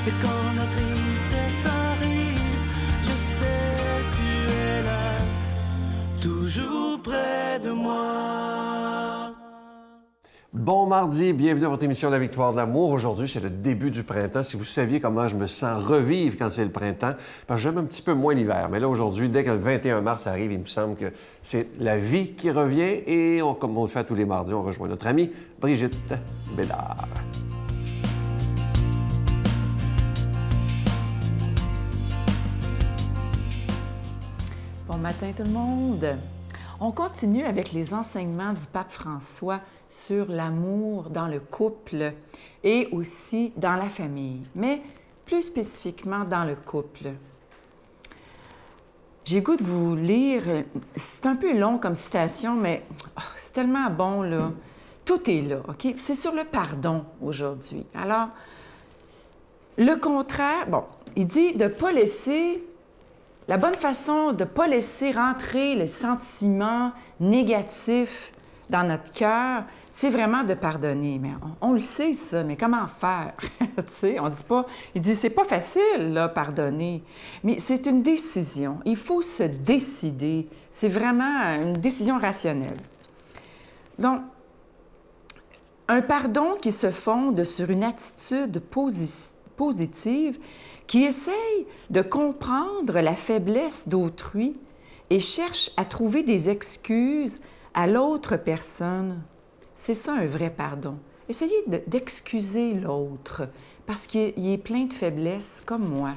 Et quand la tristesse arrive, je sais tu es là, toujours près de moi. Bon mardi, bienvenue à votre émission La Victoire de l'amour. Aujourd'hui, c'est le début du printemps. Si vous saviez comment je me sens revivre quand c'est le printemps, parce que j'aime un petit peu moins l'hiver. Mais là, aujourd'hui, dès que le 21 mars arrive, il me semble que c'est la vie qui revient. Et comme on le fait tous les mardis, on rejoint notre amie Brigitte Bédard. Bon matin tout le monde! On continue avec les enseignements du pape François sur l'amour dans le couple et aussi dans la famille, mais plus spécifiquement dans le couple. J'ai le goût de vous lire, c'est un peu long comme citation, mais c'est tellement bon, là. Tout est là, OK? C'est sur le pardon aujourd'hui. Alors, le contraire, bon, il dit de ne pas laisser... La bonne façon de ne pas laisser rentrer les sentiments négatifs dans notre cœur, c'est vraiment de pardonner. Mais on le sait, ça, mais comment faire? Tu sais, on dit pas... Il dit, c'est pas facile, là, pardonner. Mais c'est une décision. Il faut se décider. C'est vraiment une décision rationnelle. Donc, un pardon qui se fonde sur une attitude positive, qui essaye de comprendre la faiblesse d'autrui et cherche à trouver des excuses à l'autre personne. C'est ça un vrai pardon. Essayez d'excuser l'autre parce qu'il est plein de faiblesses comme moi.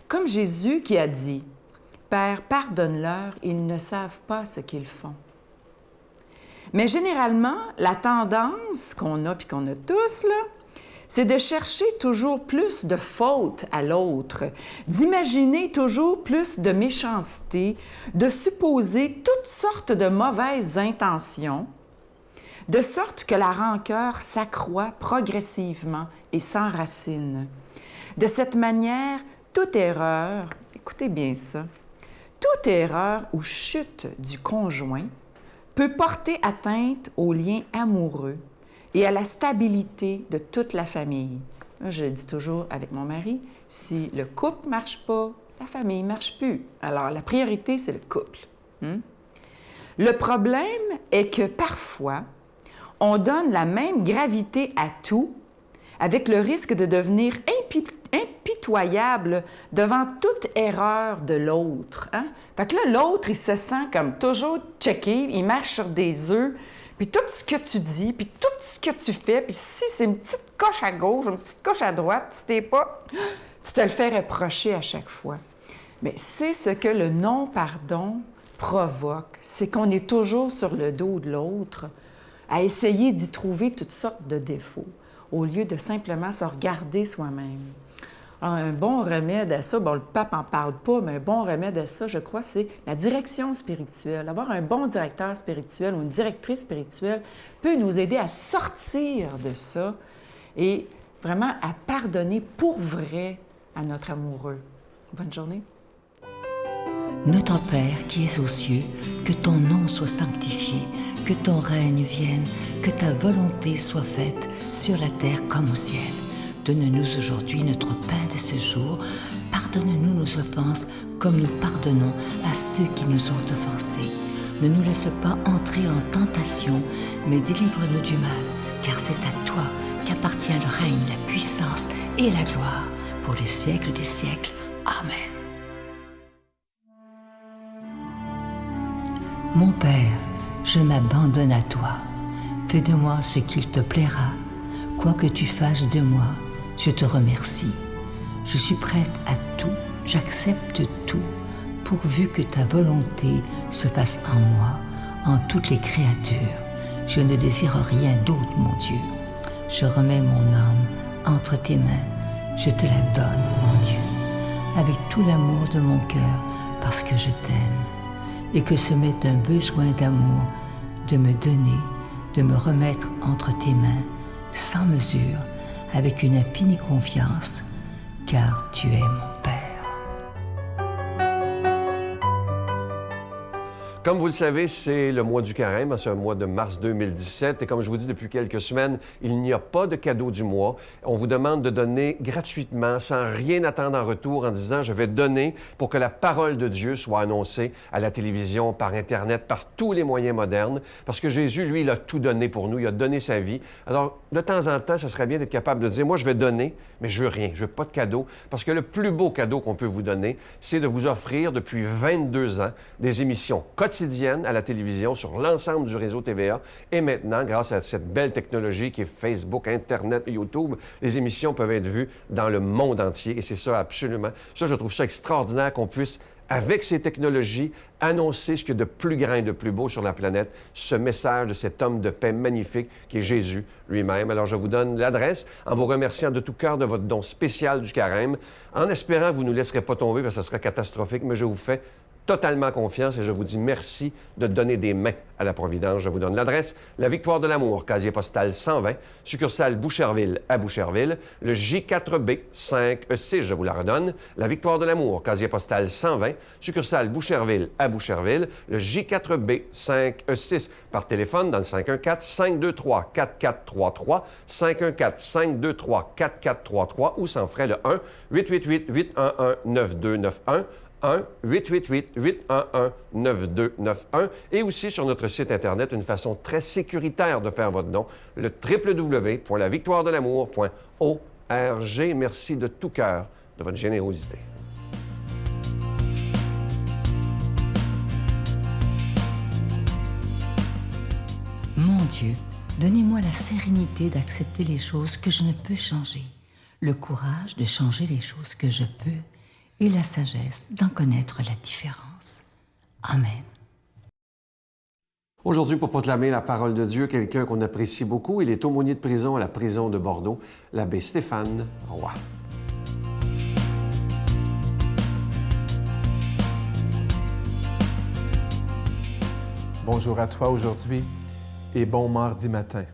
Comme Jésus qui a dit « Père, pardonne-leur, ils ne savent pas ce qu'ils font. » Mais généralement, la tendance qu'on a puis qu'on a tous, là, c'est de chercher toujours plus de fautes à l'autre, d'imaginer toujours plus de méchanceté, de supposer toutes sortes de mauvaises intentions, de sorte que la rancœur s'accroît progressivement et s'enracine. De cette manière, toute erreur, écoutez bien ça, toute erreur ou chute du conjoint peut porter atteinte aux liens amoureux et à la stabilité de toute la famille. Je le dis toujours avec mon mari, si le couple ne marche pas, la famille ne marche plus. Alors, la priorité, c'est le couple. Le problème est que parfois, on donne la même gravité à tout, avec le risque de devenir impitoyable devant toute erreur de l'autre. Fait que là, l'autre, il se sent comme toujours checké, il marche sur des œufs, puis tout ce que tu dis, puis tout ce que tu fais, puis si c'est une petite coche à gauche, une petite coche à droite, si t'es pas, tu te le fais reprocher à chaque fois. Mais c'est ce que le non-pardon provoque, c'est qu'on est toujours sur le dos de l'autre à essayer d'y trouver toutes sortes de défauts, au lieu de simplement se regarder soi-même. Alors, un bon remède à ça, bon, le pape n'en parle pas, mais un bon remède à ça, je crois, c'est la direction spirituelle. Avoir un bon directeur spirituel ou une directrice spirituelle peut nous aider à sortir de ça et vraiment à pardonner pour vrai à notre amoureux. Bonne journée. Notre Père qui es aux cieux, que ton nom soit sanctifié, que ton règne vienne, que ta volonté soit faite sur la terre comme au ciel. Donne-nous aujourd'hui notre pain de ce jour. Pardonne-nous nos offenses comme nous pardonnons à ceux qui nous ont offensés. Ne nous laisse pas entrer en tentation, mais délivre-nous du mal, car c'est à toi qu'appartient le règne, la puissance et la gloire pour les siècles des siècles. Amen. Mon Père, je m'abandonne à toi. Fais de moi ce qu'il te plaira. Quoi que tu fasses de moi, je te remercie. Je suis prête à tout, j'accepte tout, pourvu que ta volonté se fasse en moi, en toutes les créatures. Je ne désire rien d'autre, mon Dieu. Je remets mon âme entre tes mains. Je te la donne, mon Dieu, avec tout l'amour de mon cœur, parce que je t'aime, et que ce m'est un besoin d'amour de me donner, de me remettre entre tes mains, sans mesure, avec une infinie confiance, car tu es mon Père. Comme vous le savez, c'est le mois du carême, c'est un mois de mars 2017. Et comme je vous dis depuis quelques semaines, il n'y a pas de cadeau du mois. On vous demande de donner gratuitement, sans rien attendre en retour, en disant « Je vais donner pour que la parole de Dieu soit annoncée à la télévision, par Internet, par tous les moyens modernes. » Parce que Jésus, lui, il a tout donné pour nous. Il a donné sa vie. Alors, de temps en temps, ce serait bien d'être capable de dire « Moi, je vais donner, mais je veux rien. Je veux pas de cadeau. » Parce que le plus beau cadeau qu'on peut vous donner, c'est de vous offrir depuis 22 ans des émissions quotidiennes à la télévision sur l'ensemble du réseau TVA. Et maintenant, grâce à cette belle technologie qui est Facebook, Internet, YouTube, les émissions peuvent être vues dans le monde entier. Et c'est ça absolument. Ça, je trouve ça extraordinaire qu'on puisse, avec ces technologies, annoncer ce qu'il y a de plus grand et de plus beau sur la planète, ce message de cet homme de paix magnifique qui est Jésus lui-même. Alors, je vous donne l'adresse en vous remerciant de tout cœur de votre don spécial du carême, en espérant que vous ne nous laisserez pas tomber, parce que ce serait catastrophique, mais je vous fais totalement confiance et je vous dis merci de donner des mains à la Providence. Je vous donne l'adresse, la Victoire de l'Amour, casier postal 120, succursale Boucherville à Boucherville, le J4B 5E6, je vous la redonne, la Victoire de l'Amour, casier postal 120, succursale Boucherville à Boucherville, le J4B 5E6, par téléphone dans le 514-523-4433, 514-523-4433 ou sans frais le 1-888-811-9291, 1-888-811-9291 et aussi sur notre site Internet, une façon très sécuritaire de faire votre don, le www.lavictoiredelamour.org. Merci de tout cœur de votre générosité. Mon Dieu, donnez-moi la sérénité d'accepter les choses que je ne peux changer, le courage de changer les choses que je peux et la sagesse d'en connaître la différence. Amen. Aujourd'hui, pour proclamer la parole de Dieu, quelqu'un qu'on apprécie beaucoup, il est aumônier de prison à la prison de Bordeaux, l'abbé Stéphane Roy. Bonjour à toi aujourd'hui et bon mardi matin.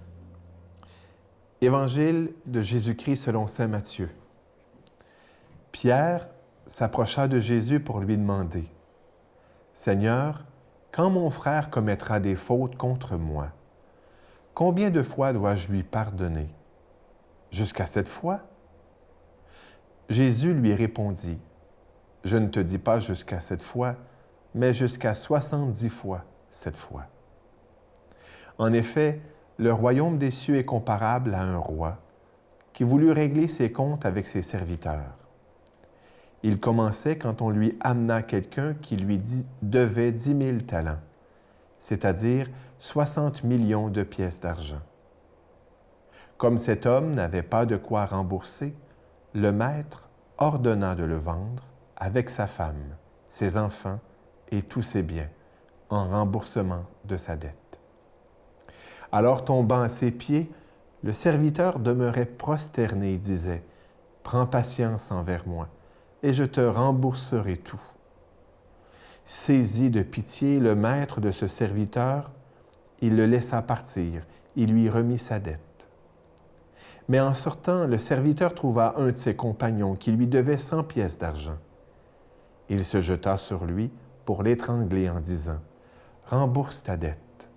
Évangile de Jésus-Christ selon saint Matthieu. Pierre s'approcha de Jésus pour lui demander « Seigneur, quand mon frère commettra des fautes contre moi, combien de fois dois-je lui pardonner? Jusqu'à 7 fois? » Jésus lui répondit « Je ne te dis pas jusqu'à 7 fois, mais jusqu'à 70 fois 7 fois. » En effet, le royaume des cieux est comparable à un roi qui voulut régler ses comptes avec ses serviteurs. Il commençait quand on lui amena quelqu'un qui lui devait 10 000 talents, c'est-à-dire 60 millions de pièces d'argent. Comme cet homme n'avait pas de quoi rembourser, le maître ordonna de le vendre avec sa femme, ses enfants et tous ses biens, en remboursement de sa dette. Alors, tombant à ses pieds, le serviteur demeurait prosterné et disait « Prends patience envers moi, et je te rembourserai tout. » Saisi de pitié, le maître de ce serviteur, il le laissa partir, il lui remit sa dette. Mais en sortant, le serviteur trouva un de ses compagnons qui lui devait 100 pièces d'argent. Il se jeta sur lui pour l'étrangler en disant « Rembourse ta dette. »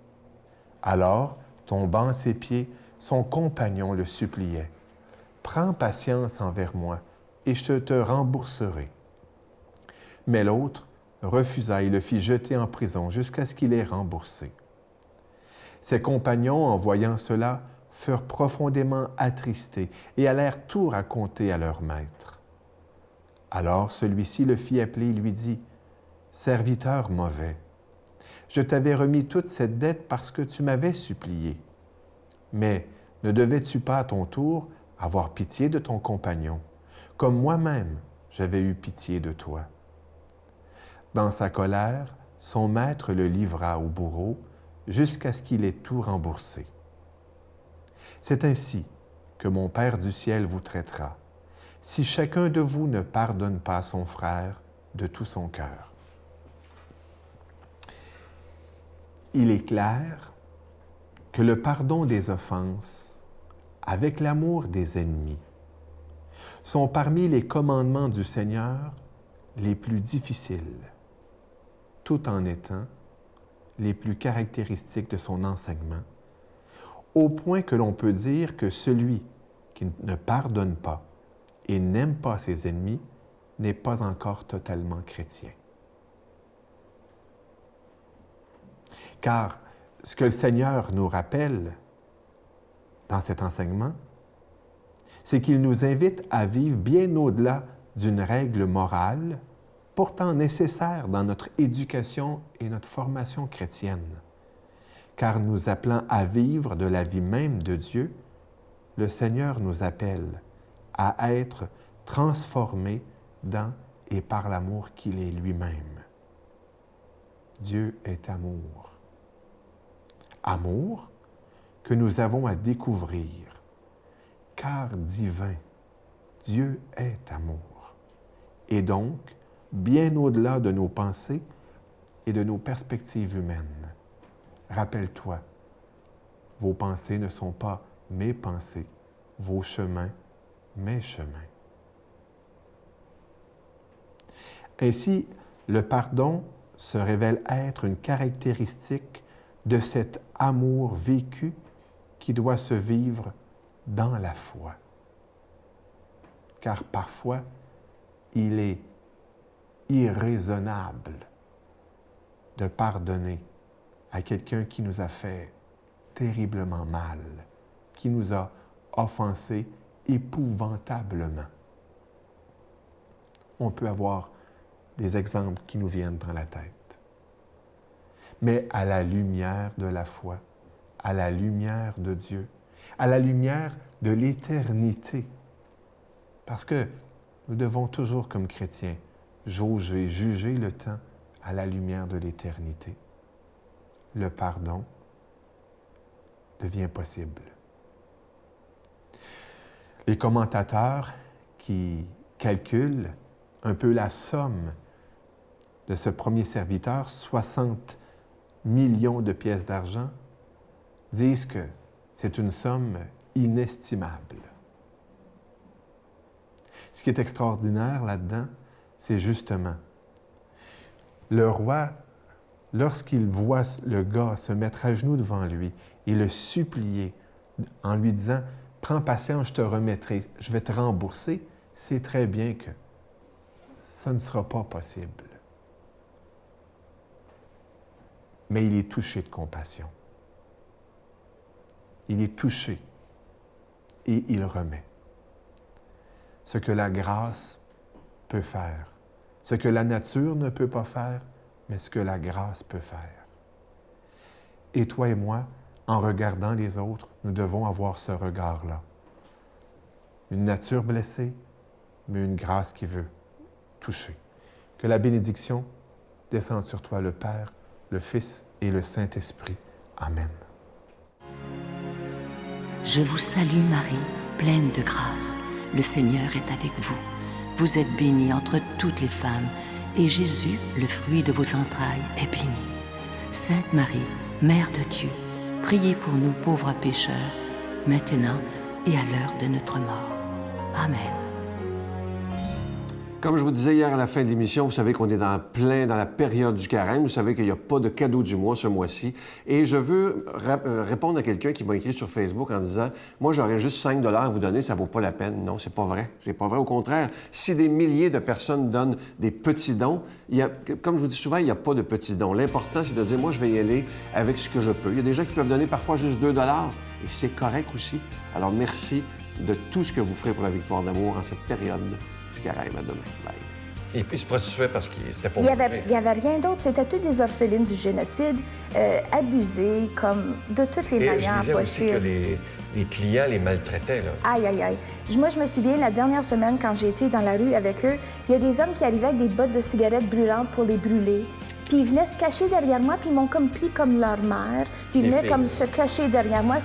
Alors, tombant à ses pieds, son compagnon le suppliait « Prends patience envers moi, et je te rembourserai. » Mais l'autre refusa et le fit jeter en prison jusqu'à ce qu'il ait remboursé. Ses compagnons, en voyant cela, furent profondément attristés et allèrent tout raconter à leur maître. Alors celui-ci le fit appeler et lui dit « Serviteur mauvais, je t'avais remis toute cette dette parce que tu m'avais supplié. Mais ne devais-tu pas à ton tour avoir pitié de ton compagnon, comme moi-même j'avais eu pitié de toi? » Dans sa colère, son maître le livra au bourreau jusqu'à ce qu'il ait tout remboursé. C'est ainsi que mon Père du ciel vous traitera, si chacun de vous ne pardonne pas son frère de tout son cœur. Il est clair que le pardon des offenses, avec l'amour des ennemis, sont parmi les commandements du Seigneur les plus difficiles, tout en étant les plus caractéristiques de son enseignement, au point que l'on peut dire que celui qui ne pardonne pas et n'aime pas ses ennemis n'est pas encore totalement chrétien. Car ce que le Seigneur nous rappelle dans cet enseignement, c'est qu'il nous invite à vivre bien au-delà d'une règle morale, pourtant nécessaire dans notre éducation et notre formation chrétienne. Car nous appelant à vivre de la vie même de Dieu, le Seigneur nous appelle à être transformés dans et par l'amour qu'il est lui-même. Dieu est amour. Amour que nous avons à découvrir, car divin, Dieu est amour. Et donc, bien au-delà de nos pensées et de nos perspectives humaines. Rappelle-toi, vos pensées ne sont pas mes pensées, vos chemins, mes chemins. Ainsi, le pardon se révèle être une caractéristique de cet amour vécu qui doit se vivre dans la foi. Car parfois, il est irraisonnable de pardonner à quelqu'un qui nous a fait terriblement mal, qui nous a offensés épouvantablement. On peut avoir des exemples qui nous viennent dans la tête. Mais à la lumière de la foi, à la lumière de Dieu, à la lumière de l'éternité. Parce que nous devons toujours, comme chrétiens, jauger, juger le temps à la lumière de l'éternité. Le pardon devient possible. Les commentateurs qui calculent un peu la somme de ce premier serviteur, 60 millions de pièces d'argent, disent que c'est une somme inestimable. Ce qui est extraordinaire là-dedans, c'est justement le roi, lorsqu'il voit le gars se mettre à genoux devant lui et le supplier en lui disant « Prends patience, je te remettrai, je vais te rembourser », sait très bien que ça ne sera pas possible. Mais il est touché de compassion. Il est touché et il remet. Ce que la grâce peut faire, ce que la nature ne peut pas faire, mais ce que la grâce peut faire. Et toi et moi, en regardant les autres, nous devons avoir ce regard-là. Une nature blessée, mais une grâce qui veut toucher. Que la bénédiction descende sur toi, le Père, le Fils et le Saint-Esprit. Amen. Je vous salue Marie, pleine de grâce. Le Seigneur est avec vous. Vous êtes bénie entre toutes les femmes, et Jésus, le fruit de vos entrailles, est béni. Sainte Marie, Mère de Dieu, priez pour nous pauvres pécheurs, maintenant et à l'heure de notre mort. Amen. Comme je vous disais hier à la fin de l'émission, vous savez qu'on est dans la période du carême. Vous savez qu'il n'y a pas de cadeau du mois ce mois-ci. Et je veux répondre à quelqu'un qui m'a écrit sur Facebook en disant « Moi, j'aurais juste 5 $ à vous donner, ça ne vaut pas la peine. » Non, c'est pas vrai. C'est pas vrai. Au contraire, si des milliers de personnes donnent des petits dons, comme je vous dis souvent, il n'y a pas de petits dons. L'important, c'est de dire « Moi, je vais y aller avec ce que je peux. » Il y a des gens qui peuvent donner parfois juste 2 $ et c'est correct aussi. Alors, merci de tout ce que vous ferez pour la victoire d'amour en cette période du carême. À demain. Bye. Et puis, il se prostituait parce que c'était pas Il n'y avait rien d'autre. C'était toutes des orphelines du génocide, abusées, comme de toutes les manières possibles. Aussi que les clients les maltraitaient, là. Aïe, aïe, aïe. Moi, je me souviens, la dernière semaine, quand j'ai été dans la rue avec eux, il y a des hommes qui arrivaient avec des bottes de cigarettes brûlantes pour les brûler. Puis ils venaient se cacher derrière moi, puis ils m'ont comme pris comme leur mère. Puis ils venaient comme se cacher derrière moi.